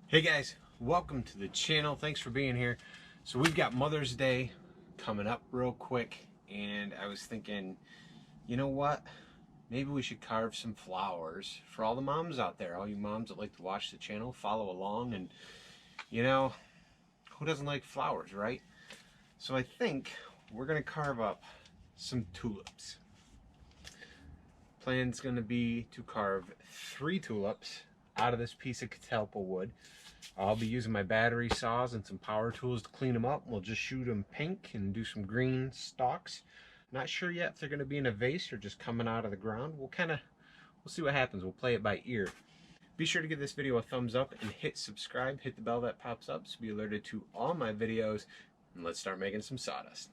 Hey guys, welcome to the channel. Thanks for being here. So we've got Mother's Day coming up real quick, and I was thinking, you know what? Maybe we should carve some flowers for all the moms out there, all you moms that like to watch the channel, follow along, and you know, who doesn't like flowers, right? So I think we're gonna carve up some tulips. Plan's gonna be to carve 3 tulips out of this piece of catalpa wood. I'll be using my battery saws and some power tools to clean them up. We'll just shoot them pink and do some green stalks. Not sure yet if they're going to be in a vase or just coming out of the ground. We'll see what happens. We'll play it by ear. Be sure to give this video a thumbs up and hit subscribe. Hit the bell that pops up to be alerted to all my videos. And let's start making some sawdust.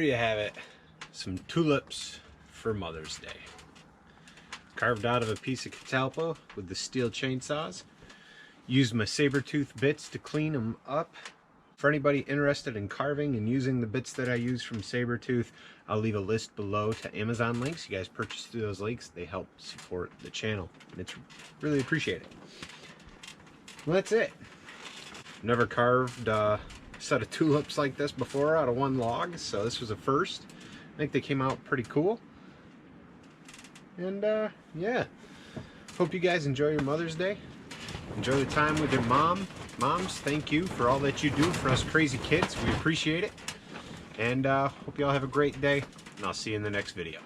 you have it. Some tulips for Mother's Day. Carved out of a piece of catalpa with the steel chainsaws. Used my saber-tooth bits to clean them up. For anybody interested in carving and using the bits that I use from saber-tooth, I'll leave a list below to Amazon links. You guys purchase through those links, they help support the channel, and it's really appreciated. Well, that's it. Never carved a set of tulips like this before out of one log, so this was a first. I think they came out pretty cool. And yeah, hope you guys enjoy your Mother's Day. Enjoy the time with your moms. Thank you for all that you do for us crazy kids. We appreciate it. And hope you all have a great day, and I'll see you in the next video.